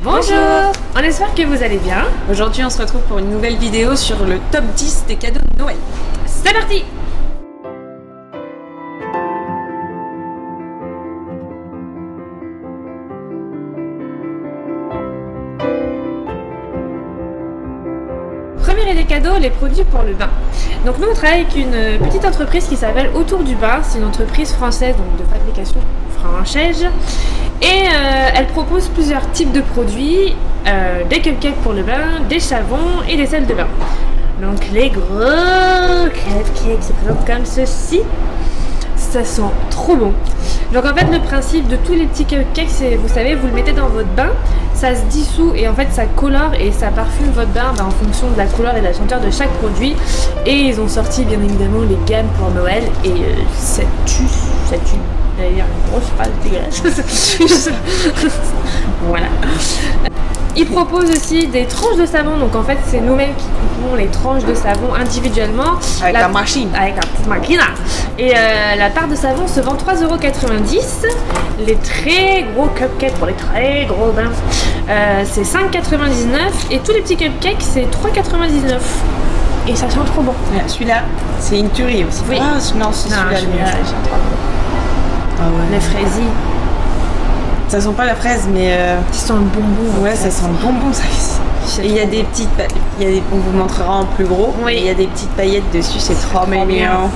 Bonjour, on espère que vous allez bien. Aujourd'hui on se retrouve pour une nouvelle vidéo sur le top 10 des cadeaux de Noël. C'est parti. Premier idée cadeau, les produits pour le bain. Donc nous on travaille avec une petite entreprise qui s'appelle Autour du Bain. C'est une entreprise française donc de fabrication française. Et elle propose plusieurs types de produits, des cupcakes pour le bain, des savons et des sels de bain. Donc les gros cupcakes se présentent comme ceci. Ça sent trop bon. Donc en fait le principe de tous les petits cupcakes, c'est, vous savez, vous le mettez dans votre bain, ça se dissout et en fait ça colore et ça parfume votre bain en fonction de la couleur et de la senteur de chaque produit. Et ils ont sorti bien évidemment les gammes pour Noël et ça tue. D'ailleurs une grosse phrase dégueulasse. Voilà. Ils proposent aussi des tranches de savon, donc en fait c'est nous-mêmes qui coupons les tranches de savon individuellement. Avec la machine. Avec la petite machine. Et la part de savon se vend 3,90 €. Les très gros cupcakes pour les très gros bains, c'est 5,99 € et tous les petits cupcakes c'est 3,99 €. Et ça sent trop bon. Celui-là, c'est une tuerie aussi. Oui. Ah, non, c'est celui-là. Ah ouais. Les fraisies. Ça sent pas la fraise, mais ça sent le bonbon. Ouais, ça sent le bonbon. Et il y a des petites, on vous montrera en plus gros. Oui. Il y a des petites paillettes dessus, c'est trop mignon.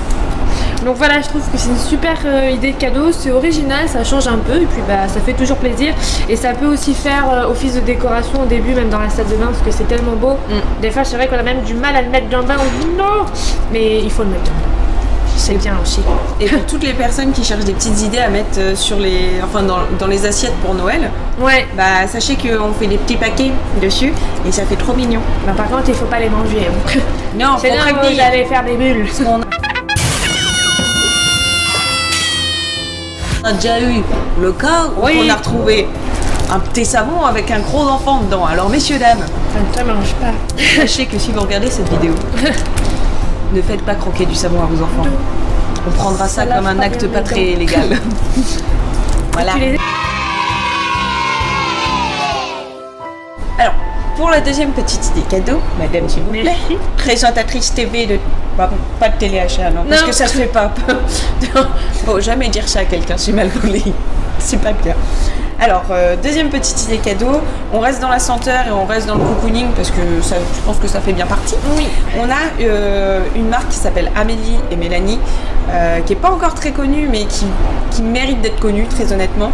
Donc voilà, je trouve que c'est une super idée de cadeau, c'est original, ça change un peu et puis bah ça fait toujours plaisir et ça peut aussi faire office de décoration au début, même dans la salle de bain parce que c'est tellement beau. Des fois c'est vrai qu'on a même du mal à le mettre dans le bain, on dit non, mais il faut le mettre dans le bain. C'est bien aussi. Et pour toutes les personnes qui cherchent des petites idées à mettre sur les, enfin dans les assiettes pour Noël, ouais. Bah sachez qu'on fait des petits paquets dessus et ça fait trop mignon. Bah, par contre il faut pas les manger. Donc. Non, c'est là où j'allais faire des bulles. On a déjà eu le cas où on a retrouvé un petit savon avec un gros enfant dedans. Alors messieurs dames, ça ne mange pas. Sachez que si vous regardez cette vidéo, ne faites pas croquer du savon à vos enfants. On prendra ça comme un acte pas très légal. Voilà. Alors, pour la deuxième petite idée cadeau, madame s'il vous plaît, présentatrice TV de... Bah, pas de téléachat, non, parce que ça se fait pas. Faut jamais dire ça à quelqu'un, c'est mal collé. C'est pas bien. Alors, deuxième petite idée cadeau, on reste dans la senteur et on reste dans le cocooning parce que ça, je pense que ça fait bien partie. Oui. On a une marque qui s'appelle Amélie et Mélanie, qui n'est pas encore très connue mais qui mérite d'être connue très honnêtement.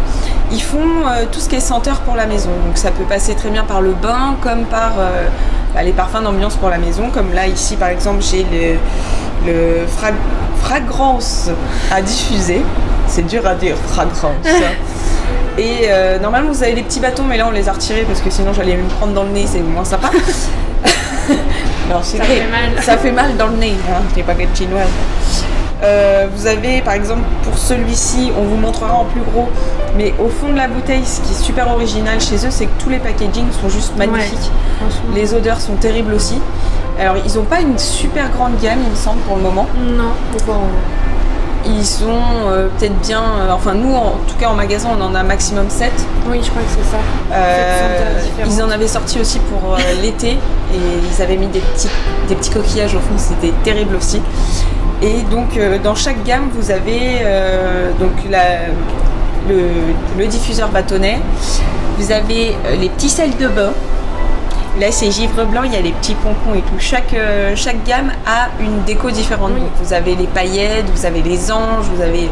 Ils font tout ce qui est senteur pour la maison, donc ça peut passer très bien par le bain comme par les parfums d'ambiance pour la maison, comme là ici par exemple j'ai le fragrance à diffuser, c'est dur à dire fragrance. Et normalement vous avez les petits bâtons mais là on les a retirés parce que sinon j'allais me prendre dans le nez, c'est moins sympa. Alors c'est vrai, ça fait mal dans le nez, hein, les baguettes chinoises. Vous avez par exemple pour celui-ci, on vous montrera en plus gros, mais au fond de la bouteille, ce qui est super original chez eux, c'est que tous les packagings sont juste magnifiques. Ouais, les odeurs sont terribles aussi. Alors ils n'ont pas une super grande gamme il me semble pour le moment. Non, pourquoi ils sont peut-être bien, enfin nous en tout cas en magasin on en a maximum 7. Oui je crois que c'est ça. Ils en avaient sorti aussi pour l'été et ils avaient mis des petits coquillages au fond, c'était terrible aussi. Et donc dans chaque gamme vous avez donc le diffuseur bâtonnet, vous avez les petits sels de bain. Là c'est givre blanc, il y a les petits pompons et tout. Chaque gamme a une déco différente. Oui. Donc, vous avez les paillettes, vous avez les anges, vous avez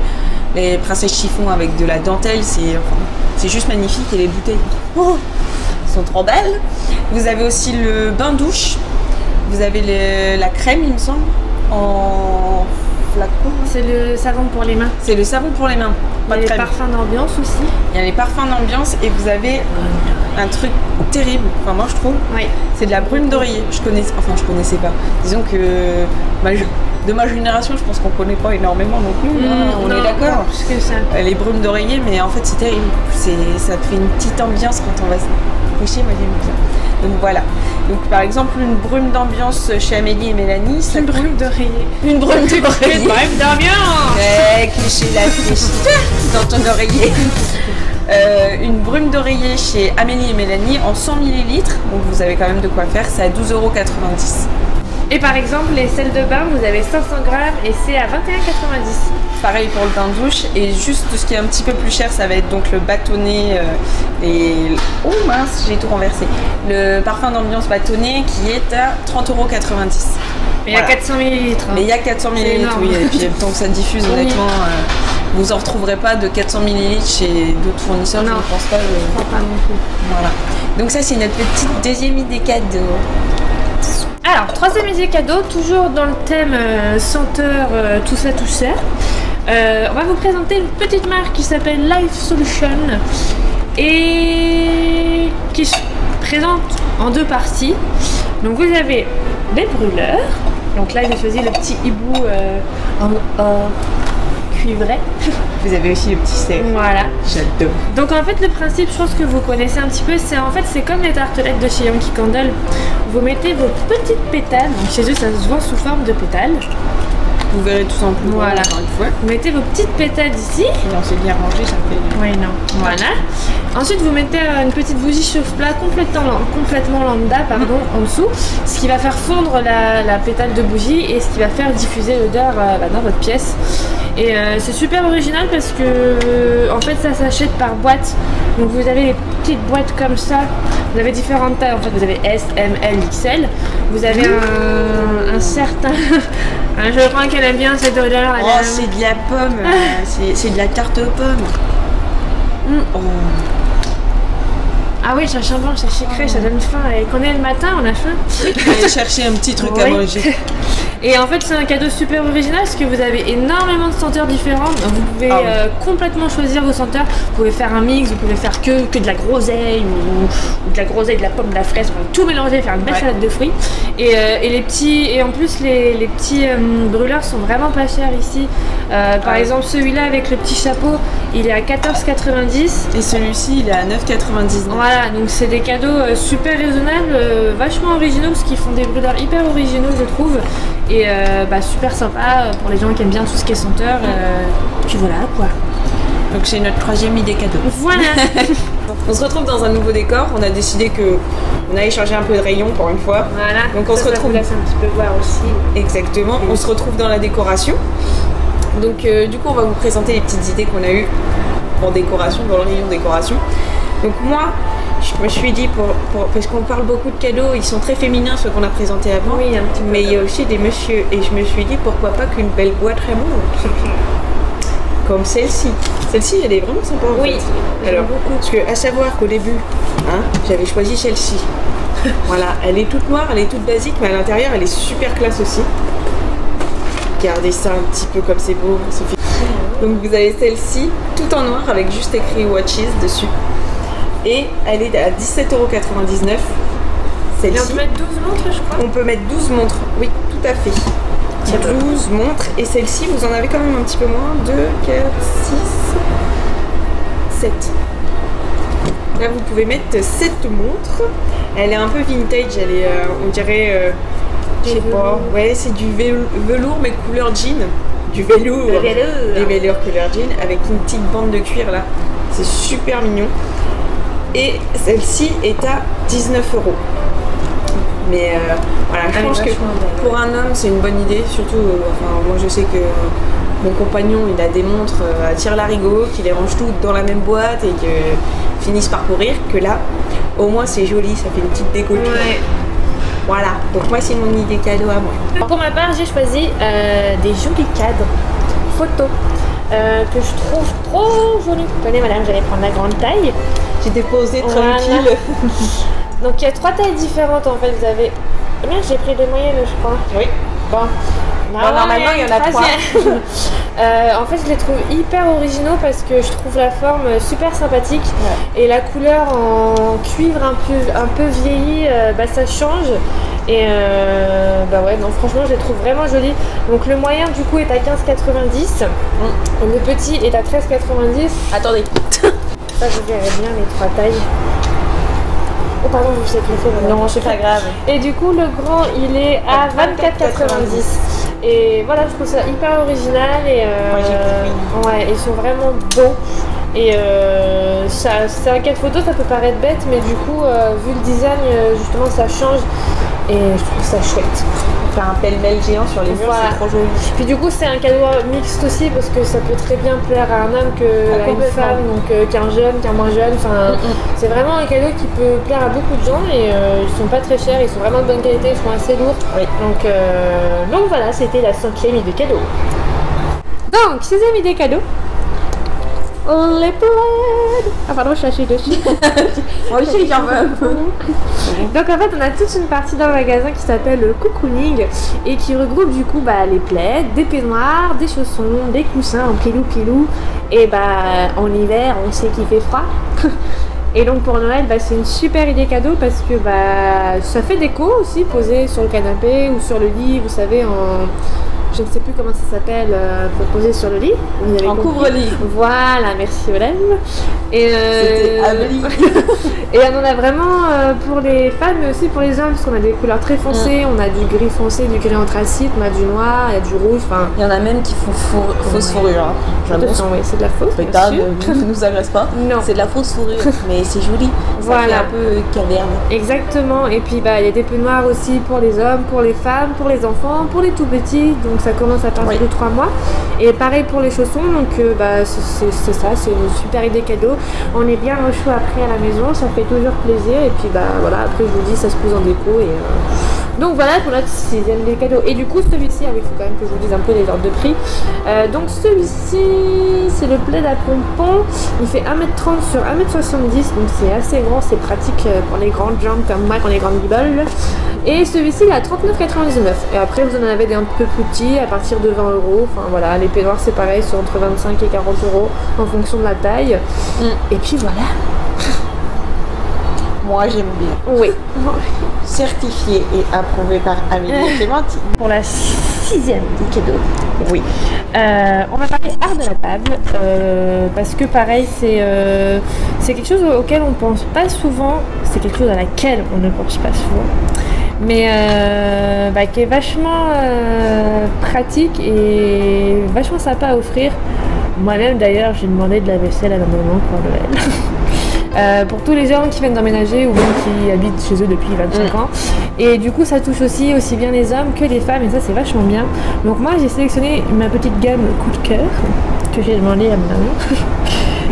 les princesses chiffon avec de la dentelle. C'est juste magnifique et les bouteilles sont trop belles. Vous avez aussi le bain douche. Vous avez la crème il me semble en flacon. C'est le savon pour les mains. C'est le savon pour les mains. Il y a les parfums d'ambiance aussi. Il y a les parfums d'ambiance et vous avez un truc terrible, enfin moi je trouve, c'est de la brume d'oreiller. Je connaissais pas. Disons que de ma génération, je pense qu'on connaît pas énormément non plus. On est d'accord. Les brumes d'oreiller, mais en fait c'est terrible. Ça te fait une petite ambiance quand on va se coucher, moi j'aime bien. Donc voilà. Donc par exemple une brume d'ambiance chez Amélie et Mélanie, ça une brume d'oreiller. Une brume d'oreiller. Une brume d'ambiance. Cliché la cliché dans ton oreiller. Une brume d'oreiller chez Amélie et Mélanie en 100 ml, donc vous avez quand même de quoi faire, c'est à 12,90 €. Et par exemple, les sels de bain, vous avez 500 grammes et c'est à 21,90 €. Pareil pour le bain de douche, et juste ce qui est un petit peu plus cher, ça va être donc le bâtonnet oh mince, j'ai tout renversé. Le parfum d'ambiance bâtonnet qui est à 30,90 €. Mais il y a 400 ml. Mais il y a 400 ml, oui, et puis tant que ça diffuse, honnêtement, vous en retrouverez pas de 400 ml chez d'autres fournisseurs, non, je ne pense pas. Je crois pas non plus. Voilà. Donc ça, c'est notre petite deuxième idée cadeau. Alors, troisième idée cadeau, toujours dans le thème senteur, tout ça, tout ça. On va vous présenter une petite marque qui s'appelle Life Solution et qui se présente en deux parties. Donc vous avez des brûleurs. Donc là, j'ai choisi le petit hibou en cuivré. Vous avez aussi le petit cerf. Voilà. J'adore. Donc en fait, le principe, je pense que vous connaissez un petit peu, c'est comme les tartelettes de chez Yankee Candle. Vous mettez vos petites pétales. Donc chez eux, ça se vend sous forme de pétales. Vous verrez tout simplement. Voilà. Encore une fois. Vous mettez vos petites pétales ici. Non, c'est bien rangé, ça fait. Oui, non. Voilà. Ensuite, vous mettez une petite bougie chauffe-plat complètement lambda, pardon, en dessous, ce qui va faire fondre la pétale de bougie et ce qui va faire diffuser l'odeur dans votre pièce. Et c'est super original parce que en fait, ça s'achète par boîte. Donc vous avez des petites boîtes comme ça. Vous avez différentes tailles. En fait, vous avez S, M, L, XL. Vous avez un certain. Je crois qu'elle aime bien cette odeur. Oh, c'est de la pomme. C'est de la tarte aux pommes. Oh. Ah oui, ça sent bon, ça sucré, ça donne faim. Et qu'on est le matin, on a faim. Allez chercher un petit truc à manger. Et en fait, c'est un cadeau super original parce que vous avez énormément de senteurs différentes. Vous pouvez complètement choisir vos senteurs. Vous pouvez faire un mix, vous pouvez faire que de la groseille ou de la groseille, de la pomme, de la fraise. Vous pouvez tout mélanger, faire une belle salade de fruits. Et en plus, les petits brûleurs sont vraiment pas chers ici. Par exemple, celui-là avec le petit chapeau, il est à 14,90 €. Et celui-ci, il est à 9,99 €. Voilà, donc c'est des cadeaux super raisonnables, vachement originaux parce qu'ils font des brûleurs hyper originaux, je trouve. Et super sympa pour les gens qui aiment bien tout ce qui est senteur. Puis voilà quoi. Donc c'est notre troisième idée cadeau. Voilà. On se retrouve dans un nouveau décor. On a décidé qu'on allait changer un peu de rayon pour une fois. Voilà. Donc on se retrouve. Ça un petit peu voir aussi. Exactement. On se retrouve dans la décoration. Donc du coup on va vous présenter les petites idées qu'on a eues en décoration, dans le rayon décoration. Donc moi, je me suis dit, parce qu'on parle beaucoup de cadeaux, ils sont très féminins ceux qu'on a présentés avant, oui, un petit peu, mais il y a aussi des messieurs, et je me suis dit pourquoi pas qu'une belle boîte Raymond, comme celle-ci. Celle-ci, elle est vraiment sympa en fait. Alors, beaucoup. Parce que à savoir qu'au début, j'avais choisi celle-ci. Voilà, elle est toute noire, elle est toute basique, mais à l'intérieur, elle est super classe aussi. Regardez ça un petit peu comme c'est beau, Sophie. Donc vous avez celle-ci, tout en noir, avec juste écrit Watches dessus. Et elle est à 17,99 €. Celle-ci. On peut mettre 12 montres, je crois. On peut mettre 12 montres, oui, tout à fait. 12 montres. Et celle-ci, vous en avez quand même un petit peu moins. 2, 4, 6, 7. Là, vous pouvez mettre 7 montres. Elle est un peu vintage, elle est, on dirait, je sais pas. Ouais, c'est du velours, mais couleur jean. Du velours. Des velours couleur jean, avec une petite bande de cuir là. C'est super mignon. Et celle-ci est à 19 €. Mais voilà, je pense que pour un homme, c'est une bonne idée. Surtout, moi je sais que mon compagnon, il a des montres à tire-larigot, qui les range toutes dans la même boîte et que finissent par courir. Que là, au moins c'est joli, ça fait une petite déco. Ouais. Voilà, donc moi c'est mon idée cadeau à moi. Pour ma part, j'ai choisi des jolis cadres photos que je trouve trop jolis. Tenez madame, j'allais prendre la grande taille. J'ai déposé tranquille. Donc il y a 3 tailles différentes en fait. Vous avez. Combien j'ai pris de moyenne, je crois. Oui. Bon. Normalement il y en a 3. En fait, je les trouve hyper originaux parce que je trouve la forme super sympathique et la couleur en cuivre un peu vieilli, ça change. Et ouais, non, franchement, je les trouve vraiment jolies. Donc le moyen du coup est à 15,90. Le petit est à 13,90. Attendez. Ça, je verrai bien les 3 tailles. Oh pardon, je sais plus. Non, c'est pas grave. Et du coup, le grand, il est à 24,90. Et voilà, je trouve ça hyper original et ouais, ils sont vraiment beaux. Et c'est un cas de photo, ça peut paraître bête, mais du coup, vu le design, justement, ça change. Et je trouve ça chouette. Faire un pêle-mêle géant sur les murs, Voilà. c'est trop joli. Puis du coup, c'est un cadeau mixte aussi parce que ça peut très bien plaire à un homme qu'à une complètement. femme, donc qu'un jeune, qu'un moins jeune. Enfin, c'est vraiment un cadeau qui peut plaire à beaucoup de gens et ils sont pas très chers, ils sont vraiment de bonne qualité, ils sont assez lourds. Oui. Donc voilà, c'était la 5e idée cadeau. Donc, 6e idée cadeau. Les plaids. Ah pardon, je suis hachée dessus. Moi aussi, j'en veux un peu. Donc en fait, on a toute une partie dans le magasin qui s'appelle le cocooning et qui regroupe du coup les plaids, des peignoirs, des chaussons, des coussins en pilou. Et en hiver, on sait qu'il fait froid. Et donc pour Noël, c'est une super idée cadeau parce que ça fait déco aussi, posé sur le canapé ou sur le lit, vous savez, je ne sais plus comment ça s'appelle, pour poser sur le lit. Vous avez En compris. couvre-lit. Voilà, merci Olem. Et C'était Amélie. et on en a vraiment pour les femmes, mais aussi pour les hommes, parce qu'on a des couleurs très foncées. On a du gris foncé, du gris anthracite, on a du noir, il y a du rouge. Enfin, Il y en a même qui font fausse fourrure. Hein. attention, oui, c'est de la fausse. bien Pétard, sûr. ne nous agresse pas. Non. C'est de la fausse fourrure, mais c'est joli. Ça Voilà. fait un peu caverne. Exactement, et puis il y a des peignoirs aussi pour les hommes, pour les femmes, pour les enfants, pour les tout petits, donc ça commence à partir de 3 mois. Et pareil pour les chaussons, donc c'est ça, c'est une super idée cadeau. On est bien au chaud après à la maison, ça fait toujours plaisir, et puis voilà, après je vous dis, ça se pose en déco. Donc voilà pour notre 6e idée cadeau. Et du coup celui-ci, il faut quand même que je vous dise un peu les ordres de prix. Donc celui-ci, c'est le plaid à pompons, il fait 1m30 sur 1m70, donc c'est assez grand, c'est pratique pour les grandes jambes comme moi, pour les grandes biboles. Et celui-ci il est à 39,99. Et après vous en avez des un peu plus petits à partir de 20 €. Enfin voilà, les peignoirs c'est pareil, c'est entre 25 et 40 € en fonction de la taille. Et puis voilà. Moi, j'aime bien. Oui. Certifié et approuvé par Amélie et Clémentine. Pour la 6e idée cadeau. Oui. On va parler art de la table parce que pareil c'est quelque chose auquel on pense pas souvent, c'est quelque chose à laquelle on ne pense pas souvent, mais qui est vachement pratique et vachement sympa à offrir. Moi-même d'ailleurs j'ai demandé de la vaisselle à ma maman pour Noël. Pour tous les gens qui viennent d'emménager ou même qui habitent chez eux depuis 25 ans. Et du coup ça touche aussi bien les hommes que les femmes et ça c'est vachement bien. Donc moi j'ai sélectionné ma petite gamme coup de cœur que j'ai demandé à ma maman.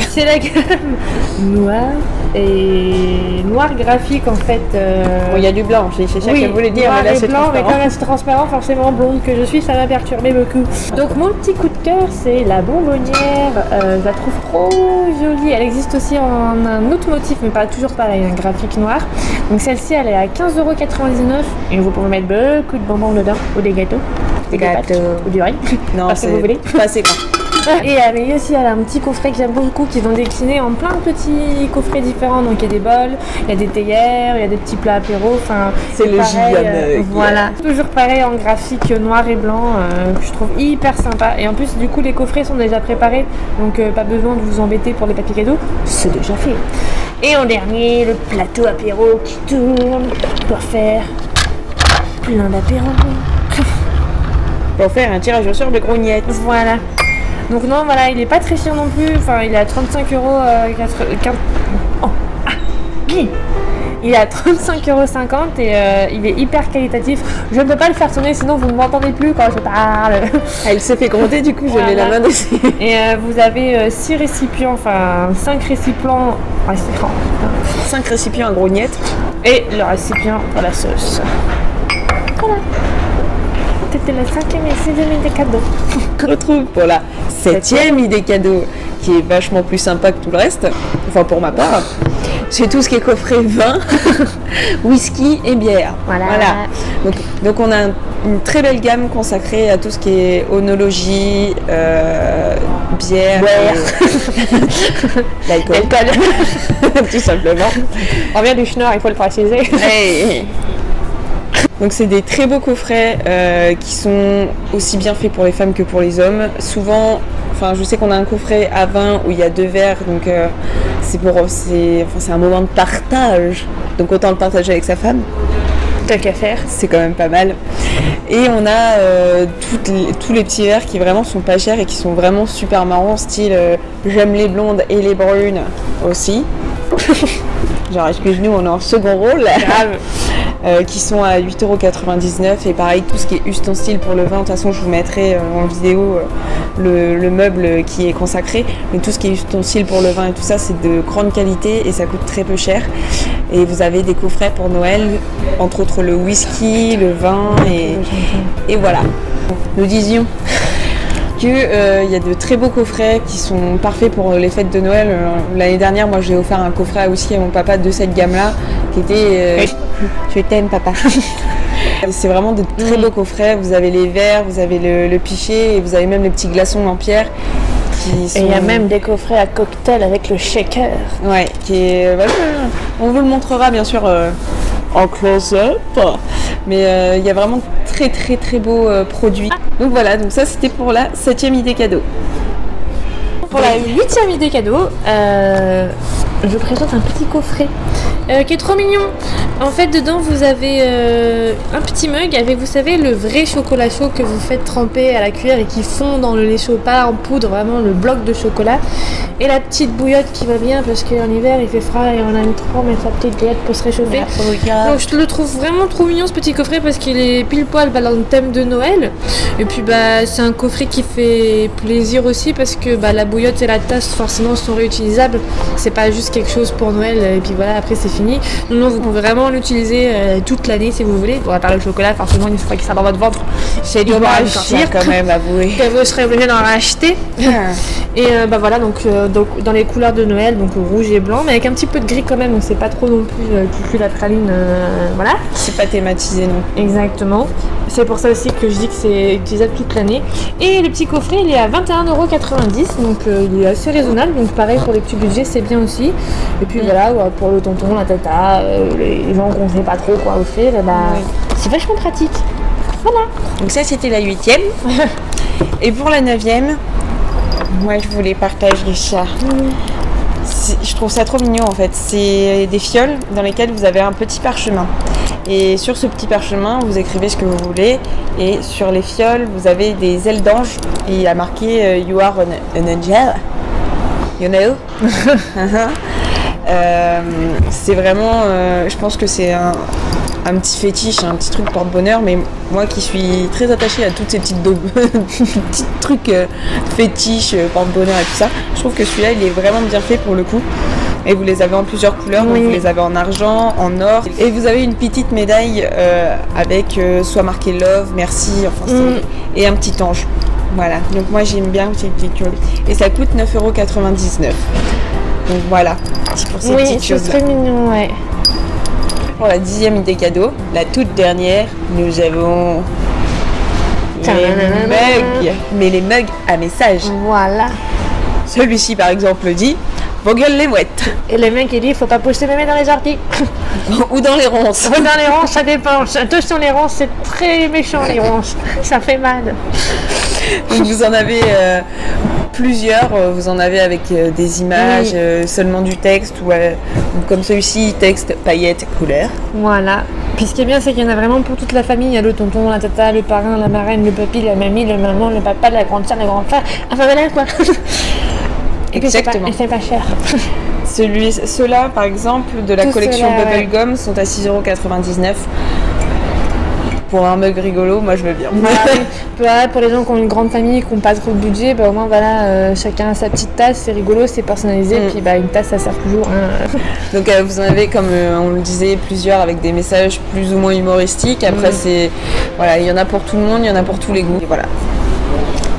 C'est la gamme noire et noir graphique en fait. Bon, il y a du blanc, c'est ça qu'elle voulait dire, noir mais là et c'est blanc, mais transparent. comme c'est transparent, forcément blonde que je suis, ça m'a perturbé beaucoup. Donc mon petit coup de cœur, c'est la bonbonnière. Je la trouve trop jolie. Elle existe aussi en un autre motif, mais pas toujours pareil, un graphique noir. Donc celle-ci, elle est à 15,99 € et vous pouvez mettre beaucoup de bonbons dedans ou des gâteaux. Des pâtes, ou du riz. Non, Parce que vous voulez. pas assez grand. Et mais aussi elle a un petit coffret que j'aime beaucoup qui vont décliner en plein de petits coffrets différents. Donc il y a des bols, il y a des théières, il y a des petits plats apéro. Enfin, C'est le pareil, Gillian, voilà. Toujours pareil en graphique noir et blanc que je trouve hyper sympa. Et en plus du coup les coffrets sont déjà préparés. Donc pas besoin de vous embêter pour les papiers cadeaux. C'est déjà fait. Et en dernier, le plateau apéro qui tourne pour faire plein d'apéros. Pour faire un tirage au sort de grognettes. Voilà. Donc non, voilà, il est pas très cher non plus. Enfin, il est à 35 €. Il est à 35,50 € et il est hyper qualitatif. Je ne peux pas le faire sonner, sinon vous ne m'entendez plus quand je parle. Elle s'est fait gronder, du coup, je mets la main dessus. Et vous avez 6 récipients, enfin 5 récipients. 5 récipients à grognettes. Et le récipient pour la sauce. Voilà. C'était la 5e et 6e idée cadeau. On retrouve pour la 7e idée cadeau, qui est vachement plus sympa que tout le reste, enfin pour ma part. C'est tout ce qui est coffret vin, whisky et bière. Voilà. Donc on a une très belle gamme consacrée à tout ce qui est onologie, bière, l'alcool. Tout simplement. On vient du Schnorr, il faut le préciser. Hey. Donc c'est des très beaux coffrets qui sont aussi bien faits pour les femmes que pour les hommes. Souvent, enfin je sais qu'on a un coffret à vin où il y a 2 verres, donc c'est un moment de partage. Donc autant le partager avec sa femme. Tant qu'à faire. C'est quand même pas mal. Et on a tous les petits verres qui vraiment sont pas chers et qui sont vraiment super marrants, style j'aime les blondes et les brunes aussi. Genre, excuse-nous, on est en second rôle. Grave. Qui sont à 8,99 €. Et pareil, tout ce qui est ustensile pour le vin, de toute façon, je vous mettrai en vidéo le meuble qui est consacré. Mais tout ce qui est ustensile pour le vin et tout ça, c'est de grande qualité et ça coûte très peu cher. Et vous avez des coffrets pour Noël, entre autres le whisky, le vin et voilà. Nous disions qu'il y a de très beaux coffrets qui sont parfaits pour les fêtes de Noël. L'année dernière, moi, j'ai offert un coffret à whisky à mon papa de cette gamme-là, qui était... Je t'aime, papa. C'est vraiment de très beaux coffrets. Vous avez les verres, vous avez le pichet et vous avez même les petits glaçons en pierre. Et il y a même des coffrets à cocktail avec le shaker. Ouais, on vous le montrera bien sûr en close-up. Mais il y a vraiment très très très beaux produits. Donc voilà, donc ça c'était pour la 7e idée cadeau. Pour la 8e idée cadeau, je présente un petit coffret qui est trop mignon. En fait, dedans vous avez un petit mug avec, vous savez, le vrai chocolat chaud que vous faites tremper à la cuillère et qui fond dans le lait chaud, pas en poudre, vraiment le bloc de chocolat. Et la petite bouillotte qui va bien parce qu'en hiver il fait froid et on aime trop mettre sa petite bouillotte pour se réchauffer. Donc je le trouve vraiment trop mignon ce petit coffret parce qu'il est pile poil dans le thème de Noël. Et puis c'est un coffret qui fait plaisir aussi parce que la bouillotte et la tasse forcément sont réutilisables. C'est pas juste quelque chose pour Noël et puis voilà, après c'est fini. Non, vous pouvez vraiment l'utiliser toute l'année si vous voulez. Bon, à part le chocolat, forcément une fois qu'il sera dans votre ventre, c'est dommage quand même, avouez. Que vous serez obligé d'en racheter. Et voilà, donc dans les couleurs de Noël, donc rouge et blanc, mais avec un petit peu de gris quand même, donc c'est pas trop non plus la praline, voilà. C'est pas thématisé non. Exactement. C'est pour ça aussi que je dis que c'est utilisable toute l'année. Et le petit coffret, il est à 21,90 €, donc il est assez raisonnable. Donc pareil pour les petits budgets, c'est bien aussi. Et puis voilà, pour le tonton, la tata, les gens qu'on sait pas trop quoi offrir, c'est vachement pratique. Voilà. Donc ça c'était la 8e. Et pour la 9e, moi je vous les partagerai ça. Je trouve ça trop mignon en fait. C'est des fioles dans lesquelles vous avez un petit parchemin. Et sur ce petit parchemin, vous écrivez ce que vous voulez. Et sur les fioles, vous avez des ailes d'ange. Et il a marqué You are an angel. You know. C'est vraiment, je pense que c'est un petit fétiche, un petit truc porte-bonheur, mais moi qui suis très attachée à toutes ces petits trucs fétiches, porte-bonheur et tout ça, je trouve que celui-là il est vraiment bien fait pour le coup. Et vous les avez en plusieurs couleurs, donc vous les avez en argent, en or. Et vous avez une petite médaille avec soit marqué Love, merci, enfin, et un petit ange. Voilà, donc moi j'aime bien ces petites choses. Et ça coûte 9,99 €. Donc voilà, pour ces petites choses-là. C'est très mignon, ouais. Pour la 10e idée cadeau, la toute dernière, nous avons les mugs, mais les mugs à message. Voilà. Celui-ci par exemple dit vos gueules les mouettes. Et le mec il dit faut pas poster mémé dans les orties. Ou dans les ronces. Ou dans les ronces, ça dépend. Attention, les ronces c'est très méchant, les ronces. Ça fait mal. Donc vous en avez plusieurs, vous en avez avec des images, seulement du texte, ou comme celui-ci, texte, paillettes, couleurs. Voilà. Puis ce qui est bien, c'est qu'il y en a vraiment pour toute la famille. Il y a le tonton, la tata, le parrain, la marraine, le papy, la mamie, le maman, le papa, la grande sœur, le grand frère. Enfin voilà quoi. Et exactement. Et c'est pas cher. Ceux-là, par exemple, de la collection Bubblegum, sont à 6,99 €. Pour un mug rigolo, moi je veux bien. Voilà, pour les gens qui ont une grande famille, qui n'ont pas trop de budget, au moins voilà, chacun a sa petite tasse, c'est rigolo, c'est personnalisé, puis une tasse ça sert toujours. Donc vous en avez, comme on le disait, plusieurs avec des messages plus ou moins humoristiques. Après voilà, il y en a pour tout le monde, il y en a pour tous les goûts. Et voilà.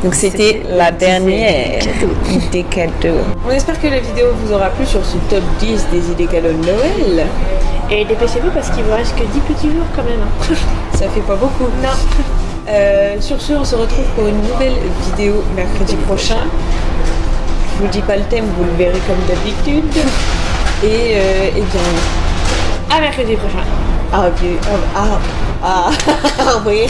Donc c'était la dernière idée cadeau. On espère que la vidéo vous aura plu sur ce top 10 des idées cadeaux de Noël. Et dépêchez-vous parce qu'il vous reste que 10 petits jours quand même. Ça fait pas beaucoup. Non. Sur ce, on se retrouve pour une nouvelle vidéo mercredi prochain. Je vous dis pas le thème, vous le verrez comme d'habitude. Et bien... À mercredi prochain. Ah oui.